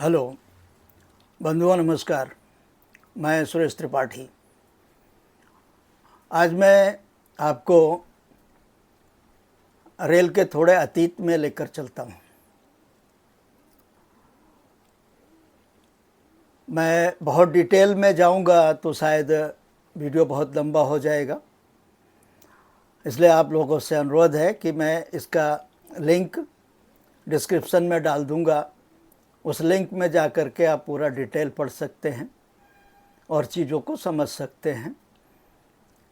Hello बंधुओं, नमस्कार। मैं सुरेश त्रिपाठी। आज मैं आपको रेल के थोड़े अतीत में लेकर चलता हूँ। मैं बहुत डिटेल में जाऊँगा तो शायद वीडियो बहुत लंबा हो जाएगा, इसलिए आप लोगों से अनुरोध है कि मैं इसका लिंक डिस्क्रिप्शन में डाल दूँगा। उस लिंक में जा कर के आप पूरा डिटेल पढ़ सकते हैं और चीज़ों को समझ सकते हैं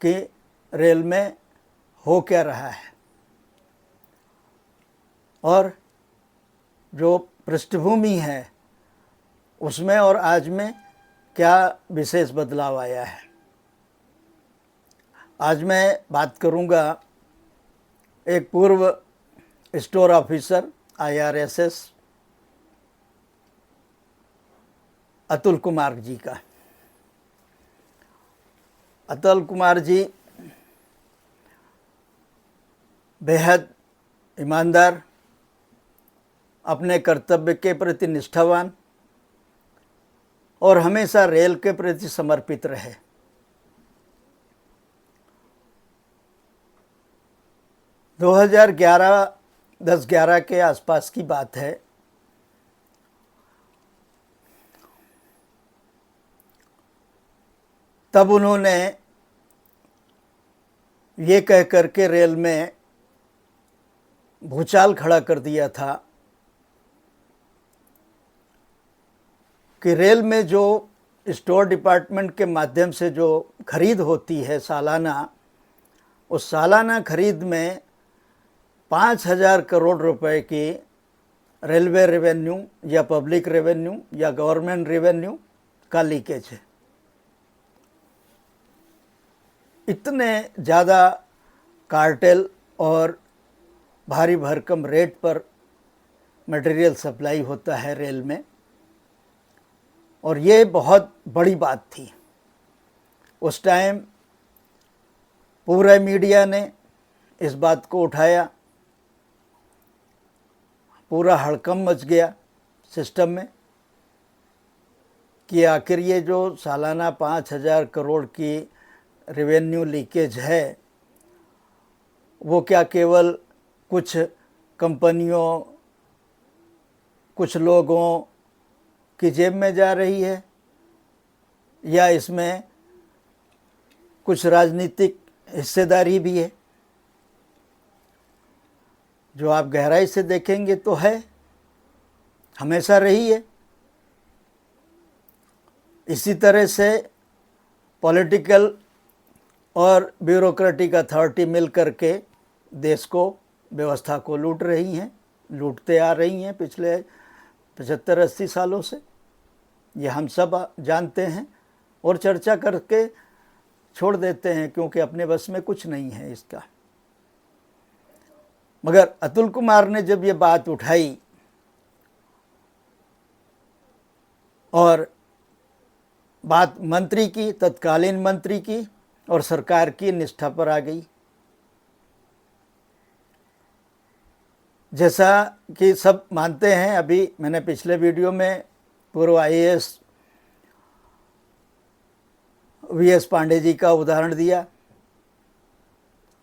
कि रेल में हो क्या रहा है और जो पृष्ठभूमि है उसमें और आज में क्या विशेष बदलाव आया है। आज मैं बात करूंगा एक पूर्व store officer IRSS Atul Kumar ji का। अतुल कुमार जी बेहद ईमानदार, अपने कर्तव्य के प्रति निष्ठावान और हमेशा रेल के प्रति समर्पित रहे। दो 10-11 के आसपास की बात है। तब उन्होंने ये कह कर के रेल में भूचाल खड़ा कर दिया था कि रेल में जो स्टोर डिपार्टमेंट के माध्यम से जो खरीद होती है सालाना, उस सालाना खरीद में 5,000 करोड़ रुपए की रेलवे रेवेन्यू या पब्लिक रेवेन्यू या गवर्नमेंट रेवेन्यू का लीकेज है। इतने ज़्यादा कार्टेल और भारी भरकम रेट पर मटेरियल सप्लाई होता है रेल में, और ये बहुत बड़ी बात थी। उस टाइम पूरे मीडिया ने इस बात को उठाया, पूरा हड़कंप मच गया सिस्टम में कि आखिर ये जो सालाना 5,000 करोड़ की रेवेन्यू लीकेज है वो क्या केवल कुछ कंपनियों, कुछ लोगों की जेब में जा रही है या इसमें कुछ राजनीतिक हिस्सेदारी भी है। जो आप गहराई से देखेंगे तो है, हमेशा रही है। इसी तरह से पॉलिटिकल और ब्यूरोक्रेटिक अथॉरिटी मिल करके देश को, व्यवस्था को लूट रही हैं, लूटते आ रही हैं पिछले 75-80 सालों से। ये हम सब जानते हैं और चर्चा करके छोड़ देते हैं क्योंकि अपने बस में कुछ नहीं है इसका। मगर अतुल कुमार ने जब ये बात उठाई और बात मंत्री की, तत्कालीन मंत्री की और सरकार की निष्ठा पर आ गई। जैसा कि सब मानते हैं, अभी मैंने पिछले वीडियो में पूर्व IAS VS पांडे जी का उदाहरण दिया,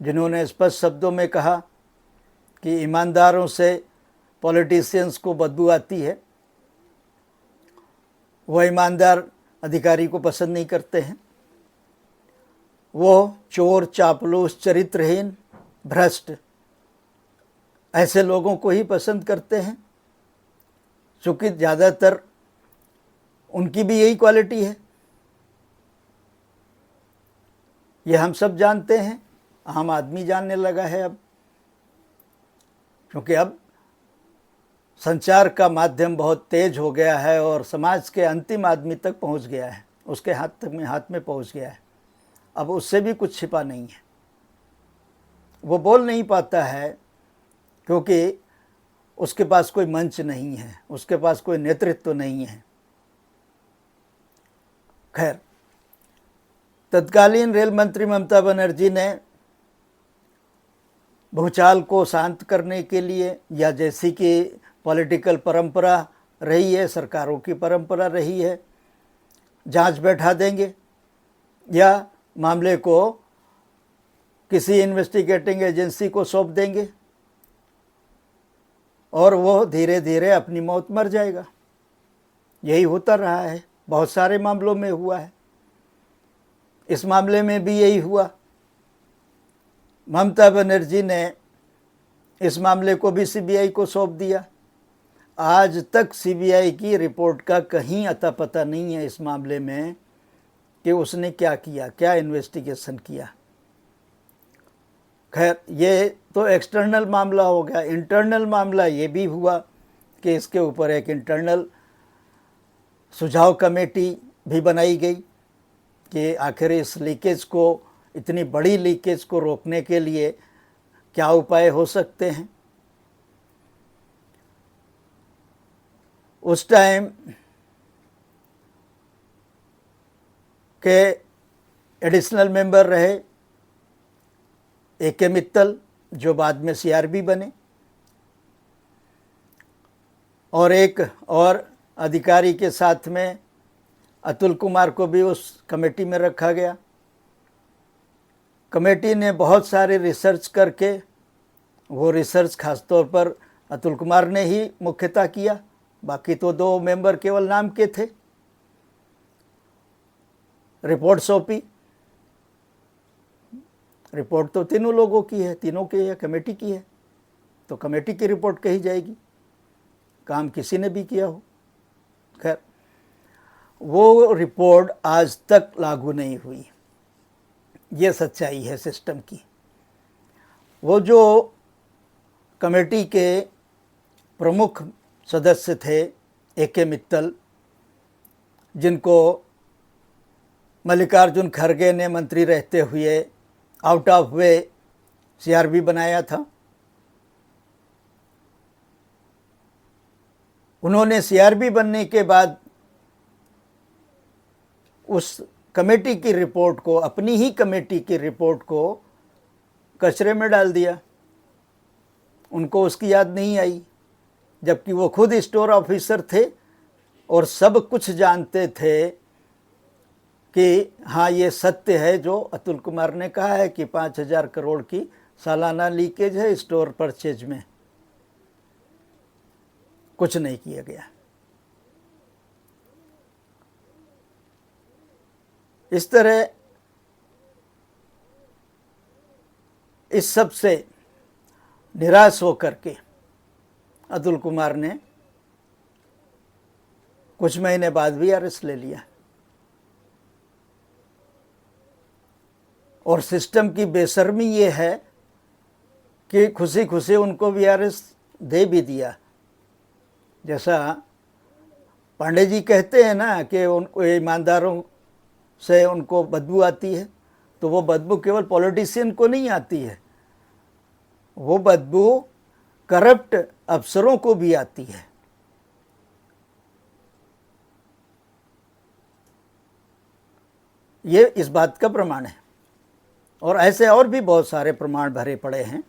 जिन्होंने स्पष्ट शब्दों में कहा कि ईमानदारों से पॉलिटिशियंस को बदबू आती है, वह ईमानदार अधिकारी को पसंद नहीं करते हैं, वो चोर, चापलूस, चरित्रहीन, भ्रष्ट ऐसे लोगों को ही पसंद करते हैं, क्योंकि ज़्यादातर उनकी भी यही क्वालिटी है। ये हम सब जानते हैं, आम आदमी जानने लगा है अब, क्योंकि अब संचार का माध्यम बहुत तेज हो गया है और समाज के अंतिम आदमी तक पहुंच गया है, उसके हाथ में पहुंच गया है। अब उससे भी कुछ छिपा नहीं है। वो बोल नहीं पाता है क्योंकि उसके पास कोई मंच नहीं है, उसके पास कोई नेतृत्व नहीं है। खैर, तत्कालीन रेल मंत्री ममता बनर्जी ने भूचाल को शांत करने के लिए, या जैसी कि पॉलिटिकल परंपरा रही है, सरकारों की परंपरा रही है। जांच बैठा देंगे या मामले को किसी इन्वेस्टिगेटिंग एजेंसी को सौंप देंगे और वो धीरे धीरे अपनी मौत मर जाएगा। यही होता रहा है, बहुत सारे मामलों में हुआ है। इस मामले में भी यही हुआ। ममता बनर्जी ने इस मामले को भी सीबीआई को सौंप दिया। आज तक सीबीआई की रिपोर्ट का कहीं अता पता नहीं है इस मामले में कि उसने क्या किया, क्या इन्वेस्टिगेशन किया। खैर, ये तो एक्सटर्नल मामला हो गया। इंटरनल मामला ये भी हुआ कि इसके ऊपर एक इंटरनल सुझाव कमेटी भी बनाई गई कि आखिर इस लीकेज को, इतनी बड़ी लीकेज को रोकने के लिए क्या उपाय हो सकते हैं। उस टाइम के एडिशनल मेंबर रहे ए.के. मित्तल, जो बाद में सीआरबी बने, और एक और अधिकारी के साथ में अतुल कुमार को भी उस कमेटी में रखा गया। कमेटी ने बहुत सारे रिसर्च करके, वो रिसर्च खासतौर पर अतुल कुमार ने ही मुख्यतः किया, बाकी तो 2 मेंबर केवल नाम के थे। रिपोर्ट सौंपी। रिपोर्ट तो तीनों लोगों की है, तीनों की है, कमेटी की है, तो कमेटी की रिपोर्ट कही जाएगी, काम किसी ने भी किया हो। खैर, वो रिपोर्ट आज तक लागू नहीं हुई। ये सच्चाई है सिस्टम की। वो जो कमेटी के प्रमुख सदस्य थे ए.के. मित्तल, जिनको मल्लिकार्जुन खड़गे ने मंत्री रहते हुए आउट ऑफ वे सीआरबी बनाया था, उन्होंने सीआरबी बनने के बाद उस कमेटी की रिपोर्ट को, अपनी ही कमेटी की रिपोर्ट को कचरे में डाल दिया। उनको उसकी याद नहीं आई, जबकि वो खुद स्टोर ऑफिसर थे और सब कुछ जानते थे कि हाँ, ये सत्य है जो अतुल कुमार ने कहा है कि 5,000 करोड़ की सालाना लीकेज है स्टोर परचेज में। कुछ नहीं किया गया। इस तरह इस सब से निराश होकर के अतुल कुमार ने कुछ महीने बाद भी अरेस्ट ले लिया और सिस्टम की बेशर्मी ये है कि खुशी खुशी उनको भी अरेस्ट दे भी दिया। जैसा पांडे जी कहते हैं ना कि उनको ईमानदारों से उनको बदबू आती है, तो वो बदबू केवल पॉलिटिशियन को नहीं आती है, वो बदबू करप्ट अफसरों को भी आती है। ये इस बात का प्रमाण है। और ऐसे और भी बहुत सारे प्रमाण भरे पड़े हैं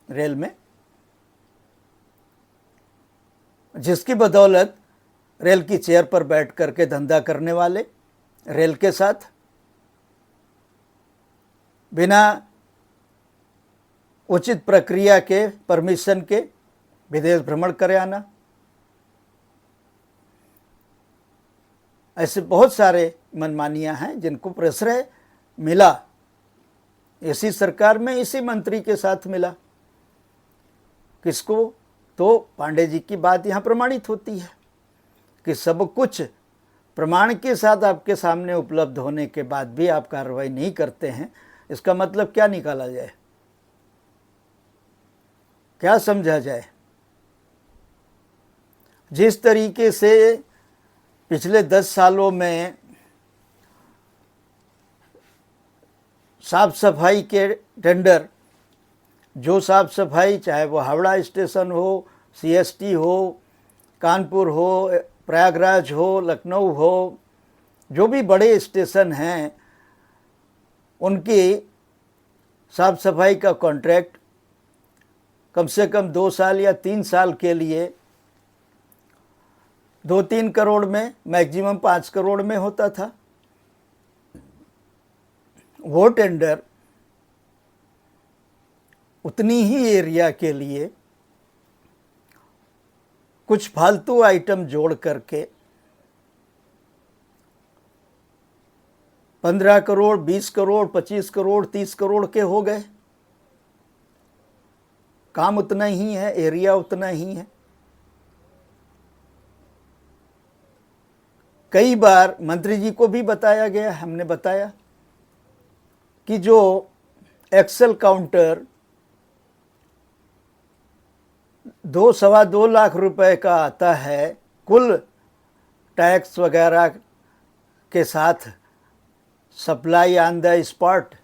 रेल में, जिसकी बदौलत रेल की चेयर पर बैठ करके धंधा करने वाले, रेल के साथ बिना उचित प्रक्रिया के, परमिशन के विदेश भ्रमण करे आना, ऐसे बहुत सारे मनमानियां हैं जिनको प्रश्रय मिला इसी सरकार में, इसी मंत्री के साथ मिला। किसको? तो पांडे जी की बात यहाँ प्रमाणित होती है कि सब कुछ प्रमाण के साथ आपके सामने उपलब्ध होने के बाद भी आप कार्रवाई नहीं करते हैं। इसका मतलब क्या निकाला जाए, क्या समझा जाए? जिस तरीके से पिछले 10 सालों में साफ सफाई के टेंडर, जो साफ सफाई, चाहे वो हावड़ा स्टेशन हो, सीएसटी हो, कानपुर हो, प्रयागराज हो, लखनऊ हो, जो भी बड़े स्टेशन हैं, उनकी साफ सफाई का कॉन्ट्रैक्ट कम से कम 2 साल या 3 साल के लिए 2-3 करोड़ में, मैक्सिमम 5 करोड़ में होता था। वो टेंडर उतनी ही एरिया के लिए कुछ फालतू आइटम जोड़ करके 15 करोड़, 20 करोड़, 25 करोड़, 30 करोड़ के हो गए। काम उतना ही है, एरिया उतना ही है। कई बार मंत्री जी को भी बताया गया, हमने बताया कि जो एक्सेल काउंटर 2-2.25 लाख रुपए का आता है, कुल टैक्स वगैरह के साथ, सप्लाई ऑन द स्पॉट,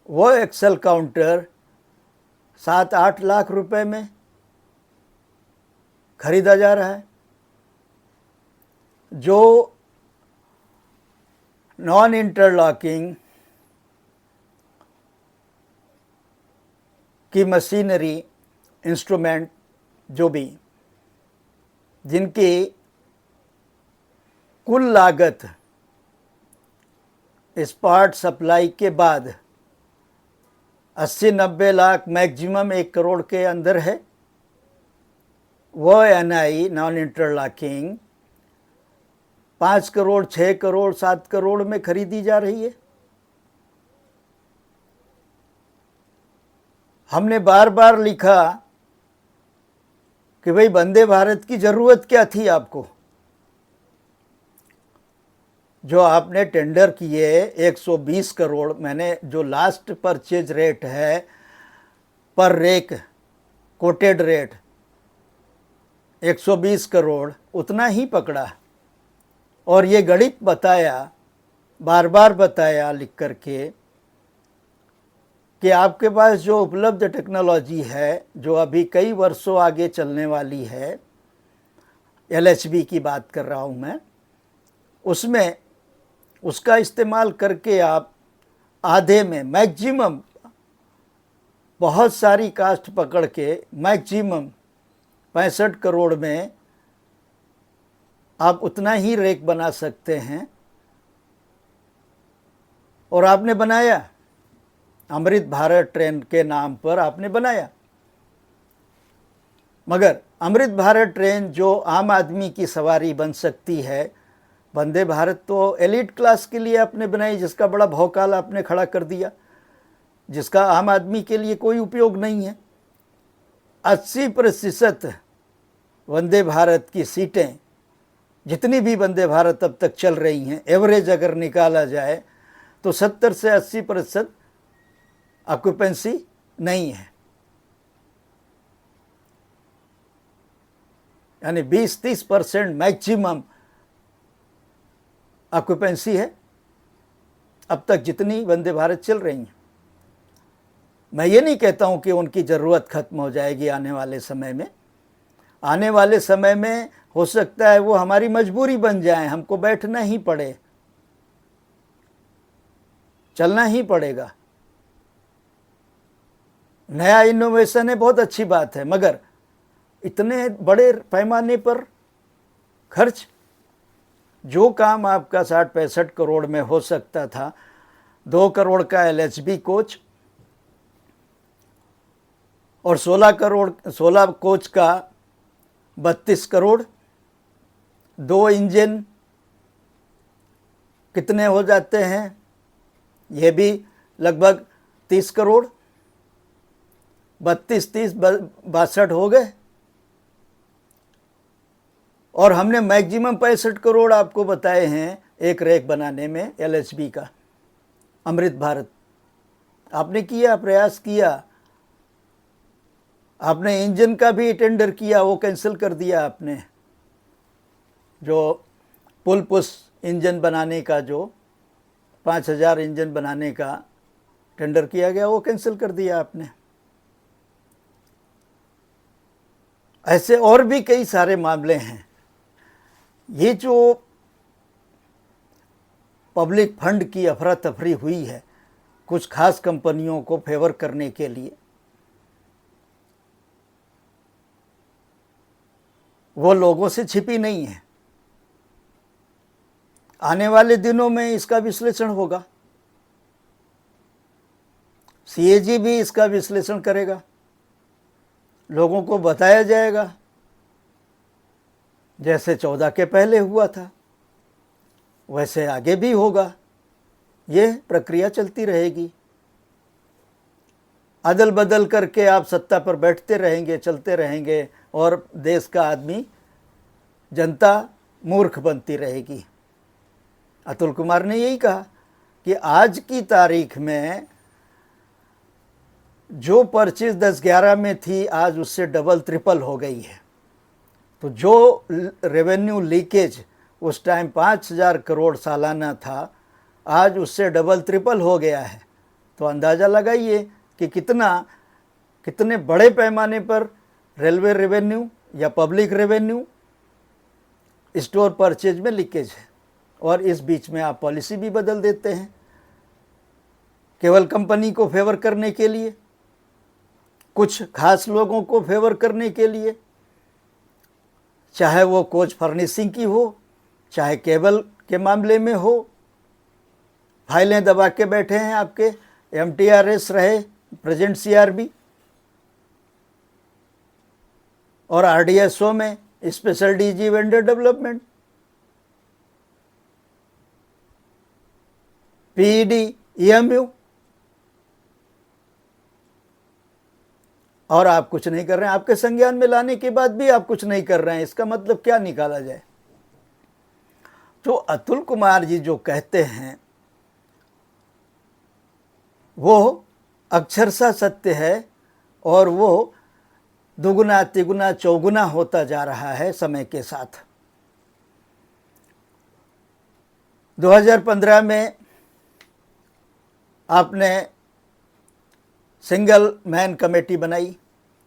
वो एक्सेल काउंटर 7-8 लाख रुपए में खरीदा जा रहा है। जो नॉन इंटरलॉकिंग की मशीनरी, इंस्ट्रूमेंट, जो भी, जिनकी कुल लागत स्पॉट सप्लाई के बाद 80-90 लाख, मैक्सिमम 1 करोड़ के अंदर है, वो NI non interlocking 5 crore, 6 crore, 7 crore में खरीदी जा रही है। हमने बार बार लिखा कि भाई वंदे भारत की ज़रूरत क्या थी आपको? जो आपने टेंडर किए 120 करोड़, मैंने जो लास्ट परचेज रेट है पर रेक कोटेड रेट 120 करोड़, उतना ही पकड़ा। और ये गणित बताया, बार बार बताया लिख करके, कि आपके पास जो उपलब्ध टेक्नोलॉजी है, जो अभी कई वर्षों आगे चलने वाली है, एलएचबी की बात कर रहा हूँ मैं, उसमें उसका इस्तेमाल करके आप आधे में, मैक्सिमम, बहुत सारी कास्ट पकड़ के मैक्सिमम 65 करोड़ में आप उतना ही रेक बना सकते हैं। और आपने बनाया, अमृत भारत ट्रेन के नाम पर आपने बनाया। मगर अमृत भारत ट्रेन जो आम आदमी की सवारी बन सकती है, वंदे भारत तो एलिट क्लास के लिए आपने बनाई, जिसका बड़ा भौकाल आपने खड़ा कर दिया, जिसका आम आदमी के लिए कोई उपयोग नहीं है। 80% वंदे भारत की सीटें, जितनी भी वंदे भारत अब तक चल रही हैं, एवरेज अगर निकाला जाए तो 70 से 80% ऑक्यूपेंसी नहीं है, यानी 20-30% मैक्सिमम ऑक्यूपेंसी है अब तक जितनी वंदे भारत चल रही हैं। मैं ये नहीं कहता हूँ कि उनकी ज़रूरत खत्म हो जाएगी आने वाले समय में। आने वाले समय में हो सकता है वो हमारी मजबूरी बन जाए, हमको बैठना ही पड़े, चलना ही पड़ेगा। नया इनोवेशन है, बहुत अच्छी बात है, मगर इतने बड़े पैमाने पर खर्च, जो काम आपका 60-65 करोड़ में हो सकता था, 2 करोड़ का एलएचबी कोच और 16 कोच का 32 करोड़, 2 इंजन कितने हो जाते हैं, ये भी लगभग 30 करोड़, 32-30 62 हो गए। और हमने मैक्सिमम 65 करोड़ आपको बताए हैं एक रैक बनाने में एलएचबी का। अमृत भारत आपने किया, प्रयास किया, आपने इंजन का भी टेंडर किया, वो कैंसिल कर दिया आपने। जो पुल पुश इंजन बनाने का, जो 5000 इंजन बनाने का टेंडर किया गया, वो कैंसिल कर दिया आपने। ऐसे और भी कई सारे मामले हैं। ये जो पब्लिक फंड की अफरा तफरी हुई है कुछ खास कंपनियों को फेवर करने के लिए, वो लोगों से छिपी नहीं है। आने वाले दिनों में इसका विश्लेषण होगा, सीएजी भी इसका विश्लेषण करेगा, लोगों को बताया जाएगा, जैसे 14 के पहले हुआ था वैसे आगे भी होगा। ये प्रक्रिया चलती रहेगी। अदल बदल करके आप सत्ता पर बैठते रहेंगे, चलते रहेंगे और देश का आदमी, जनता मूर्ख बनती रहेगी। अतुल कुमार ने यही कहा कि आज की तारीख में जो परचेज 10-11 में थी आज उससे डबल ट्रिपल हो गई है। तो जो रेवेन्यू लीकेज उस टाइम 5,000 करोड़ सालाना था, आज उससे डबल ट्रिपल हो गया है। तो अंदाज़ा लगाइए कि कितने बड़े पैमाने पर रेलवे रेवेन्यू या पब्लिक रेवेन्यू स्टोर परचेज में लीकेज है। और इस बीच में आप पॉलिसी भी बदल देते हैं केवल कंपनी को फेवर करने के लिए, कुछ खास लोगों को फेवर करने के लिए, चाहे वो कोच फर्निशिंग की हो, चाहे केबल के मामले में हो। फाइलें दबा के बैठे हैं आपके, एमटीआरएस रहे, प्रेजेंट सीआरबी, और आरडीएसओ में special DG vendor development, PED, EMU, और आप कुछ नहीं कर रहे हैं। आपके संज्ञान में लाने के बाद भी आप कुछ नहीं कर रहे हैं। इसका मतलब क्या निकाला जाए? तो अतुल कुमार जी जो कहते हैं वो अक्षरशः सत्य है, और वो दुगुना तिगुना चौगुना होता जा रहा है समय के साथ। 2015 में आपने सिंगल मैन कमेटी बनाई,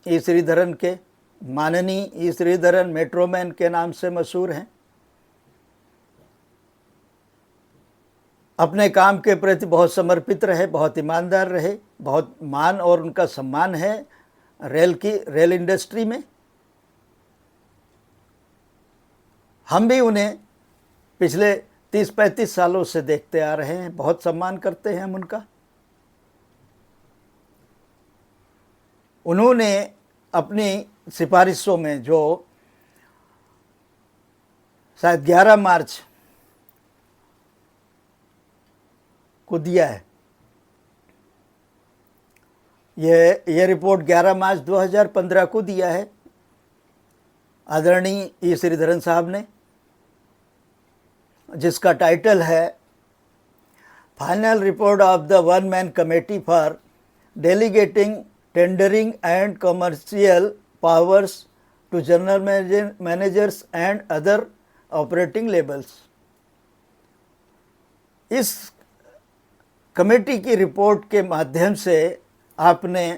ई श्रीधरन के, माननीय ई श्रीधरन मेट्रो मैन के नाम से मशहूर हैं। अपने काम के प्रति बहुत समर्पित रहे, बहुत ईमानदार रहे, बहुत मान और उनका सम्मान है रेल इंडस्ट्री में। हम भी उन्हें पिछले 30-35 सालों से देखते आ रहे हैं, बहुत सम्मान करते हैं हम उनका। उन्होंने अपनी सिफारिशों में जो शायद 11 मार्च को दिया है, ये रिपोर्ट 11 मार्च 2015 को दिया है आदरणीय ई श्रीधरन साहब ने, जिसका टाइटल है final report of the one man committee for delegating tendering and commercial powers to general managers and other operating levels. इस कमेटी की रिपोर्ट के माध्यम से आपने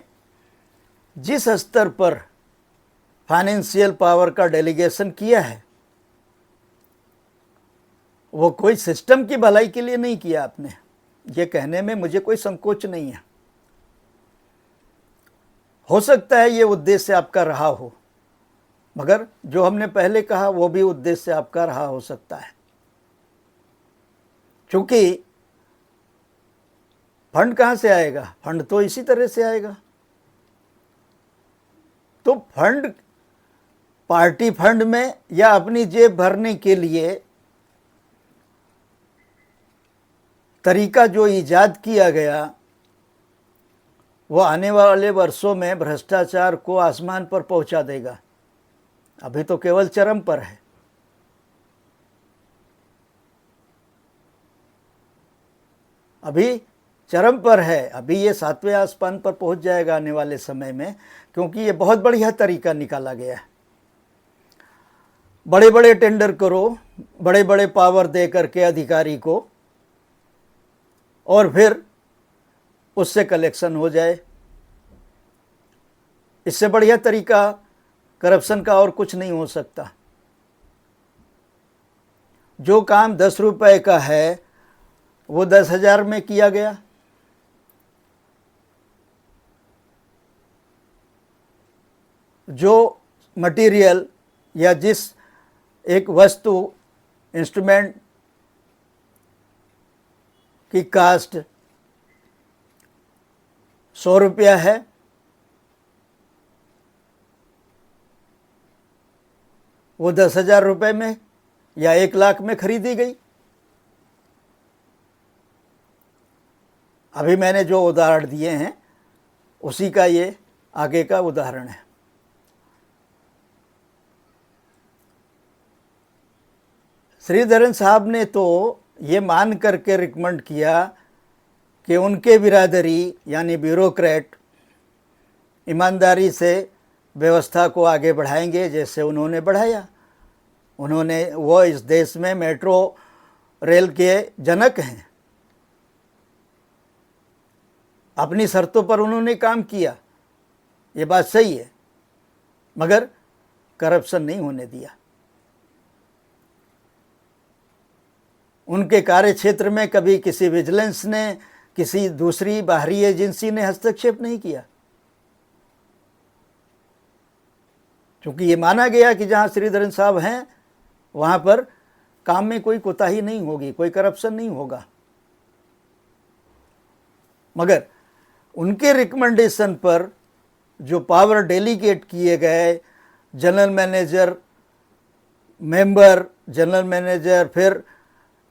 जिस स्तर पर फाइनेंशियल पावर का डेलीगेशन किया है, वो कोई सिस्टम की भलाई के लिए नहीं किया आपने। ये कहने में मुझे कोई संकोच नहीं है। हो सकता है ये उद्देश्य आपका रहा हो, मगर जो हमने पहले कहा वो भी उद्देश्य आपका रहा हो सकता है। क्योंकि फंड कहाँ से आएगा? फंड तो इसी तरह से आएगा। तो फंड पार्टी फंड में या अपनी जेब भरने के लिए तरीका जो ईजाद किया गया, वो आने वाले वर्षों में भ्रष्टाचार को आसमान पर पहुंचा देगा। अभी तो केवल चरम पर है। अभी चरम पर है, अभी ये 7वें आसमान पर पहुंच जाएगा आने वाले समय में, क्योंकि ये बहुत बढ़िया तरीका निकाला गया है। बड़े बड़े टेंडर करो, बड़े बड़े पावर दे करके अधिकारी को, और फिर उससे कलेक्शन हो जाए। इससे बढ़िया तरीका करप्शन का और कुछ नहीं हो सकता। जो काम 10 रुपए का है वो 10,000 में किया गया। जो मटेरियल या जिस एक वस्तु इंस्ट्रूमेंट की कास्ट 100 रुपया है, वो 10,000 रुपये में या 1 लाख में खरीदी गई। अभी मैंने जो उदाहरण दिए हैं उसी का ये आगे का उदाहरण है। श्रीधरन साहब ने तो ये मान करके रिकमेंड किया कि उनके बिरादरी यानी ब्यूरोक्रेट ईमानदारी से व्यवस्था को आगे बढ़ाएंगे जैसे उन्होंने बढ़ाया। वो इस देश में मेट्रो रेल के जनक हैं। अपनी शर्तों पर उन्होंने काम किया, ये बात सही है, मगर करप्शन नहीं होने दिया। उनके कार्य क्षेत्र में कभी किसी विजिलेंस ने, किसी दूसरी बाहरी एजेंसी ने हस्तक्षेप नहीं किया, क्योंकि ये माना गया कि जहाँ श्रीधरन साहब हैं वहाँ पर काम में कोई कोताही नहीं होगी, कोई करप्शन नहीं होगा। मगर उनके रिकमेंडेशन पर जो पावर डेलीगेट किए गए, general manager, member, general manager, फिर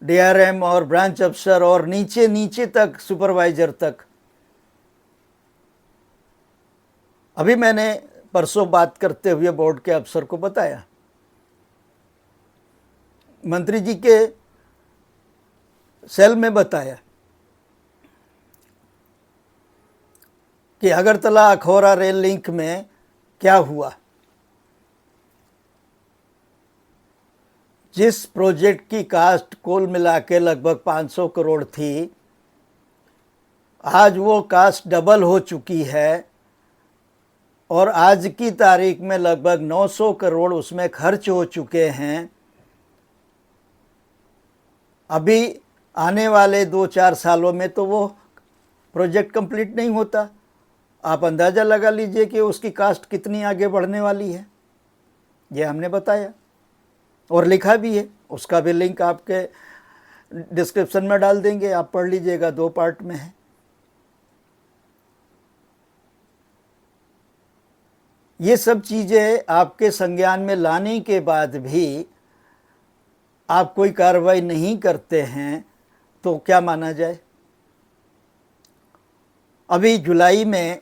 डीआरएम और ब्रांच अफसर और नीचे नीचे तक सुपरवाइजर तक। अभी मैंने परसों बात करते हुए बोर्ड के अफसर को बताया, मंत्री जी के सेल में बताया कि अगरतला अखौरा रेल लिंक में क्या हुआ। जिस प्रोजेक्ट की कास्ट कुल मिला के लगभग 500 करोड़ थी, आज वो कास्ट डबल हो चुकी है और आज की तारीख में लगभग 900 करोड़ उसमें खर्च हो चुके हैं। अभी आने वाले 2-4 सालों में तो वो प्रोजेक्ट कंप्लीट नहीं होता। आप अंदाज़ा लगा लीजिए कि उसकी कास्ट कितनी आगे बढ़ने वाली है। ये हमने बताया और लिखा भी है, उसका भी लिंक आपके डिस्क्रिप्शन में डाल देंगे, आप पढ़ लीजिएगा, 2 पार्ट में है। ये सब चीज़ें आपके संज्ञान में लाने के बाद भी आप कोई कार्रवाई नहीं करते हैं तो क्या माना जाए। अभी जुलाई में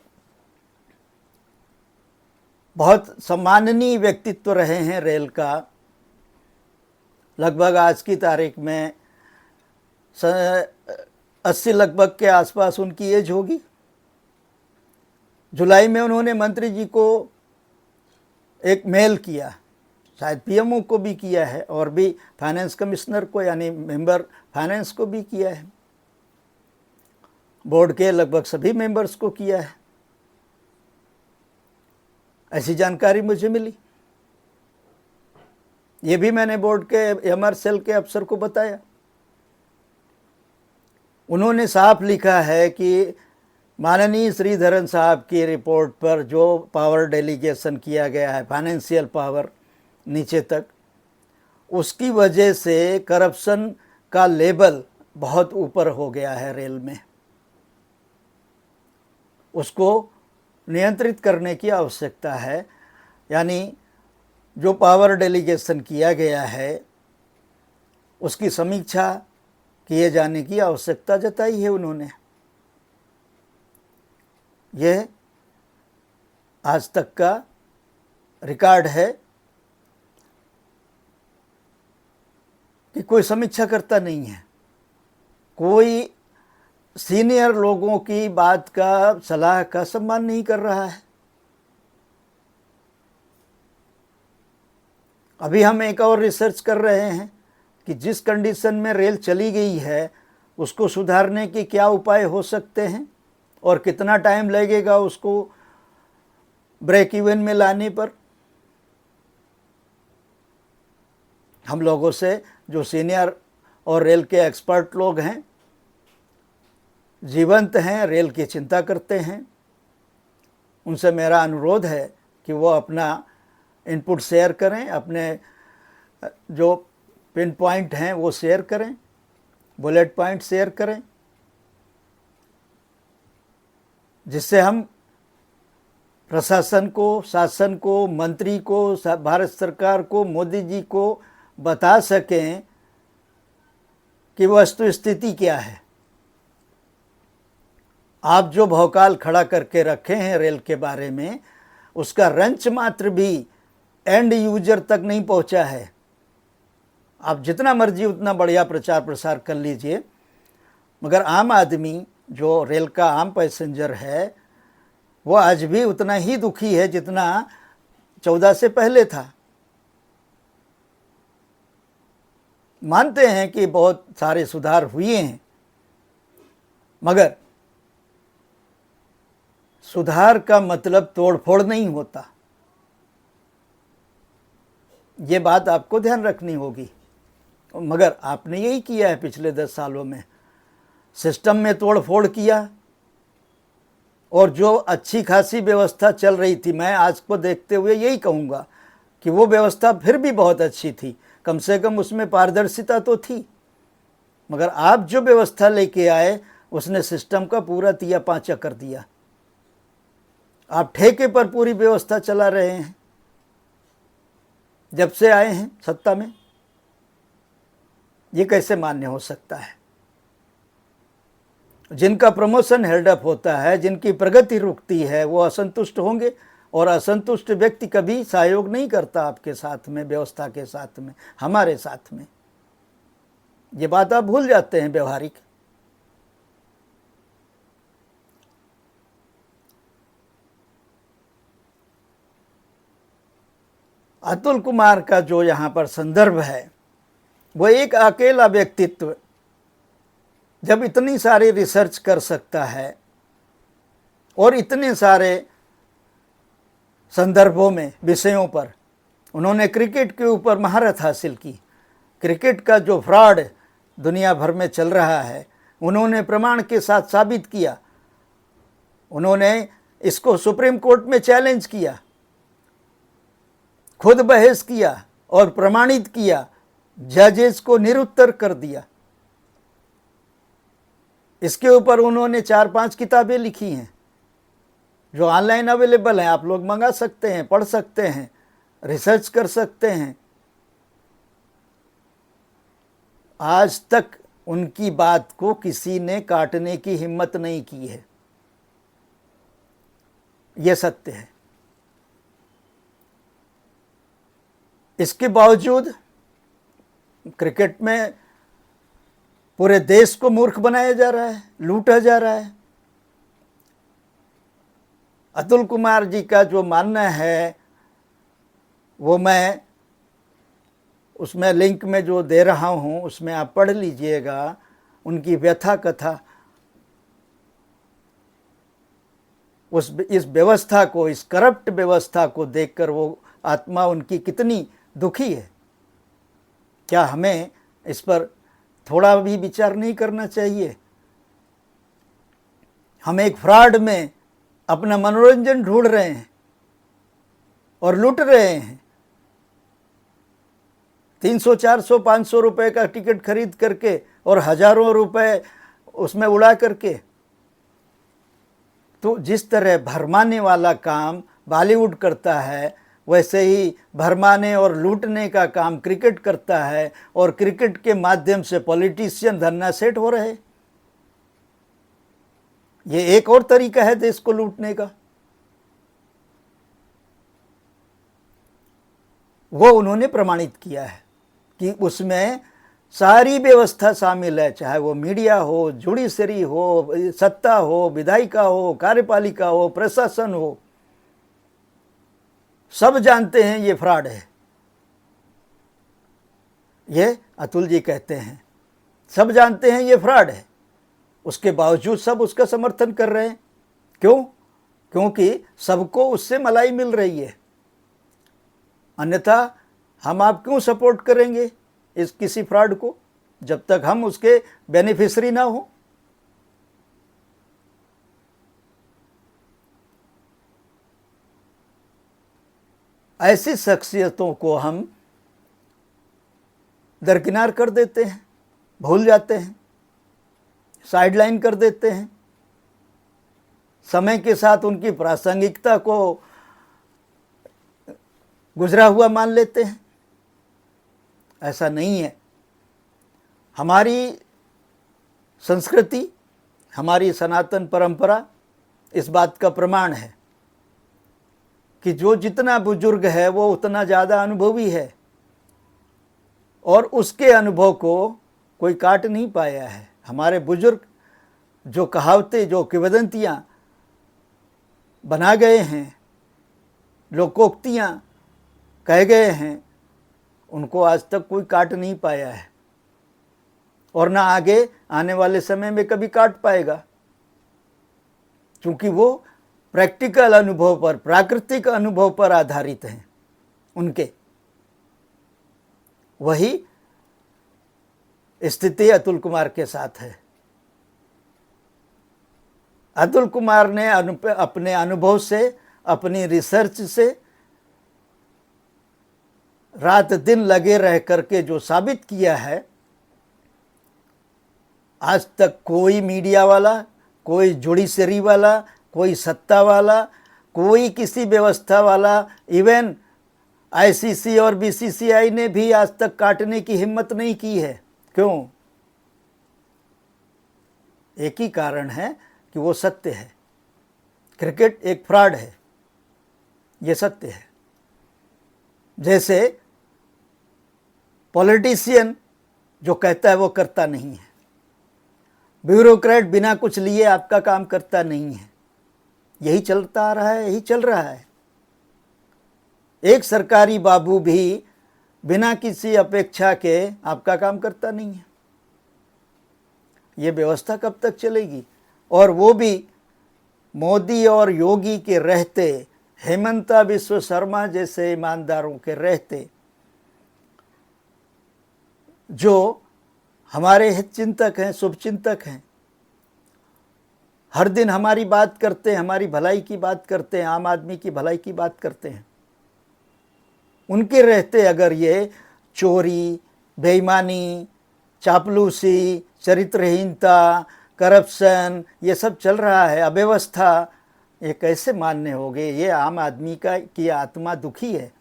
बहुत सम्माननीय व्यक्तित्व रहे हैं रेल का, लगभग आज की तारीख में 80 लगभग के आसपास उनकी एज होगी। जुलाई में उन्होंने मंत्री जी को एक मेल किया, शायद पीएमओ को भी किया है और भी फाइनेंस कमिश्नर को यानी मेंबर फाइनेंस को भी किया है, बोर्ड के लगभग सभी मेंबर्स को किया है। ऐसी जानकारी मुझे मिली, ये भी मैंने बोर्ड के एमआर सेल के अफसर को बताया। उन्होंने साफ लिखा है कि माननीय श्रीधरन साहब की रिपोर्ट पर जो पावर डेलीगेशन किया गया है, फाइनेंशियल पावर नीचे तक, उसकी वजह से करप्शन का लेवल बहुत ऊपर हो गया है रेल में। उसको नियंत्रित करने की आवश्यकता है, यानी जो पावर डेलीगेशन किया गया है उसकी समीक्षा किए जाने की आवश्यकता जताई है उन्होंने। यह आज तक का रिकॉर्ड है कि कोई समीक्षा करता नहीं है, कोई सीनियर लोगों की बात का, सलाह का सम्मान नहीं कर रहा है। अभी हम एक और रिसर्च कर रहे हैं कि जिस कंडीशन में रेल चली गई है उसको सुधारने के क्या उपाय हो सकते हैं और कितना टाइम लगेगा उसको ब्रेक इवन में लाने पर। हम लोगों से जो सीनियर और रेल के एक्सपर्ट लोग हैं, जीवंत हैं, रेल की चिंता करते हैं, उनसे मेरा अनुरोध है कि वो अपना इनपुट शेयर करें, अपने जो पिन पॉइंट हैं वो शेयर करें, बुलेट पॉइंट शेयर करें, जिससे हम प्रशासन को, शासन को, मंत्री को, भारत सरकार को, मोदी जी को बता सकें कि वस्तु स्थिति क्या है। आप जो भौकाल खड़ा करके रखे हैं रेल के बारे में, उसका रंच मात्र भी एंड यूजर तक नहीं पहुंचा है। आप जितना मर्जी उतना बढ़िया प्रचार प्रसार कर लीजिए, मगर आम आदमी जो रेल का आम पैसेंजर है वो आज भी उतना ही दुखी है जितना 14 से पहले था। मानते हैं कि बहुत सारे सुधार हुए हैं, मगर सुधार का मतलब तोड़फोड़ नहीं होता। ये बात आपको ध्यान रखनी होगी। मगर आपने यही किया है पिछले 10 सालों में, सिस्टम में तोड़फोड़ किया, और जो अच्छी खासी व्यवस्था चल रही थी, मैं आज को देखते हुए यही कहूँगा कि वो व्यवस्था फिर भी बहुत अच्छी थी, कम से कम उसमें पारदर्शिता तो थी। मगर आप जो व्यवस्था लेके आए उसने सिस्टम का पूरा तिया पांचा कर दिया। आप ठेके पर पूरी व्यवस्था चला रहे हैं जब से आए हैं सत्ता में। ये कैसे मान्य हो सकता है? जिनका प्रमोशन हेल्डअप होता है, जिनकी प्रगति रुकती है, वो असंतुष्ट होंगे, और असंतुष्ट व्यक्ति कभी सहयोग नहीं करता आपके साथ में, व्यवस्था के साथ में, हमारे साथ में। ये बात आप भूल जाते हैं व्यवहारिक। अतुल कुमार का जो यहाँ पर संदर्भ है, वो एक अकेला व्यक्तित्व जब इतनी सारी रिसर्च कर सकता है और इतने सारे संदर्भों में, विषयों पर, उन्होंने क्रिकेट के ऊपर महारत हासिल की। क्रिकेट का जो फ्रॉड दुनिया भर में चल रहा है, उन्होंने प्रमाण के साथ साबित किया। उन्होंने इसको सुप्रीम कोर्ट में चैलेंज किया, खुद बहस किया और प्रमाणित किया, जजेस को निरुत्तर कर दिया। इसके ऊपर उन्होंने 4-5 किताबें लिखी हैं जो ऑनलाइन अवेलेबल हैं, आप लोग मंगा सकते हैं, पढ़ सकते हैं, रिसर्च कर सकते हैं। आज तक उनकी बात को किसी ने काटने की हिम्मत नहीं की है। यह सत्य है। इसके बावजूद क्रिकेट में पूरे देश को मूर्ख बनाया जा रहा है, लूटा जा रहा है। अतुल कुमार जी का जो मानना है वो मैं उसमें लिंक में जो दे रहा हूँ उसमें आप पढ़ लीजिएगा, उनकी व्यथा कथा। इस व्यवस्था को, इस करप्ट व्यवस्था को देखकर वो आत्मा उनकी कितनी दुखी है। क्या हमें इस पर थोड़ा भी विचार नहीं करना चाहिए? हम एक फ्रॉड में अपना मनोरंजन ढूंढ रहे हैं और लूट रहे हैं। 300, 400, 500 रुपए का टिकट खरीद करके और हजारों रुपए उसमें उड़ा करके। तो जिस तरह भरमाने वाला काम बॉलीवुड करता है, वैसे ही भरमाने और लूटने का काम क्रिकेट करता है, और क्रिकेट के माध्यम से पॉलिटिशियन धन्ना सेठ हो रहे। ये एक और तरीका है देश को लूटने का। वो उन्होंने प्रमाणित किया है कि उसमें सारी व्यवस्था शामिल है, चाहे वो मीडिया हो, जुडिशरी हो, सत्ता हो, विधायिका हो, कार्यपालिका हो, प्रशासन हो, सब जानते हैं ये फ्रॉड है। ये अतुल जी कहते हैं, सब जानते हैं ये फ्रॉड है, उसके बावजूद सब उसका समर्थन कर रहे हैं। क्यों? क्योंकि सबको उससे मलाई मिल रही है। अन्यथा हम आप क्यों सपोर्ट करेंगे इस किसी फ्रॉड को, जब तक हम उसके बेनिफिशियरी ना हो। ऐसी शख्सियतों को हम दरकिनार कर देते हैं, भूल जाते हैं, साइडलाइन कर देते हैं, समय के साथ उनकी प्रासंगिकता को गुजरा हुआ मान लेते हैं। ऐसा नहीं है। हमारी संस्कृति, हमारी सनातन परंपरा इस बात का प्रमाण है कि जो जितना बुजुर्ग है वो उतना ज़्यादा अनुभवी है, और उसके अनुभव को कोई काट नहीं पाया है। हमारे बुजुर्ग जो कहावतें, जो किंवदंतियाँ बना गए हैं, लोकोक्तियाँ कह गए हैं, उनको आज तक कोई काट नहीं पाया है, और ना आगे आने वाले समय में कभी काट पाएगा, क्योंकि वो प्रैक्टिकल अनुभव पर, प्राकृतिक अनुभव पर आधारित हैं उनके। वही स्थिति अतुल कुमार के साथ है। अतुल कुमार ने अपने अनुभव से, अपनी रिसर्च से रात दिन लगे रह करके जो साबित किया है, आज तक कोई मीडिया वाला, कोई जुडिशरी वाला, कोई सत्ता वाला, कोई किसी व्यवस्था वाला, इवन आईसीसी और बीसीसीआई ने भी आज तक काटने की हिम्मत नहीं की है। क्यों? एक ही कारण है कि वो सत्य है। क्रिकेट एक फ्रॉड है, ये सत्य है। जैसे पॉलिटिशियन जो कहता है वो करता नहीं है, ब्यूरोक्रेट बिना कुछ लिए आपका काम करता नहीं है। यही चलता आ रहा है, यही चल रहा है। एक सरकारी बाबू भी बिना किसी अपेक्षा के आपका काम करता नहीं है। ये व्यवस्था कब तक चलेगी? और वो भी मोदी और योगी के रहते, हेमंता बिश्व शर्मा जैसे ईमानदारों के रहते, जो हमारे हितचिंतक हैं, शुभचिंतक हैं, हर दिन हमारी बात करते हैं, हमारी भलाई की बात करते हैं, आम आदमी की भलाई की बात करते हैं, उनके रहते अगर ये चोरी, बेईमानी, चापलूसी, चरित्रहीनता, करप्शन, ये सब चल रहा है, अव्यवस्था, ये कैसे मान्य होगे? ये आम आदमी की आत्मा दुखी है।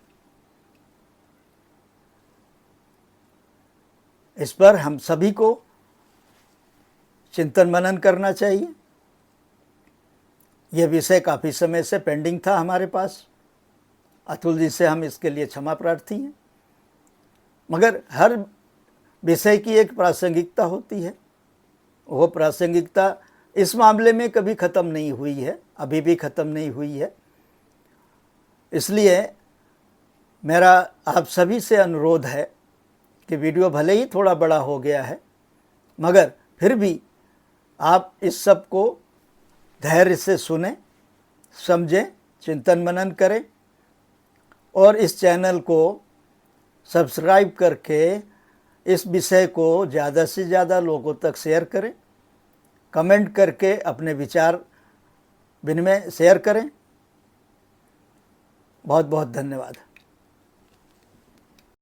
इस पर हम सभी को चिंतन मनन करना चाहिए। यह विषय काफ़ी समय से पेंडिंग था हमारे पास। अतुल जी से हम इसके लिए क्षमा प्रार्थी हैं, मगर हर विषय की एक प्रासंगिकता होती है। वो प्रासंगिकता इस मामले में कभी ख़त्म नहीं हुई है, अभी भी ख़त्म नहीं हुई है। इसलिए मेरा आप सभी से अनुरोध है कि वीडियो भले ही थोड़ा बड़ा हो गया है, मगर फिर भी आप इस सब को धैर्य से सुने, समझें, चिंतन मनन करें, और इस चैनल को सब्सक्राइब करके इस विषय को ज़्यादा से ज़्यादा लोगों तक शेयर करें, कमेंट करके अपने विचार विनिमय शेयर करें। बहुत बहुत धन्यवाद।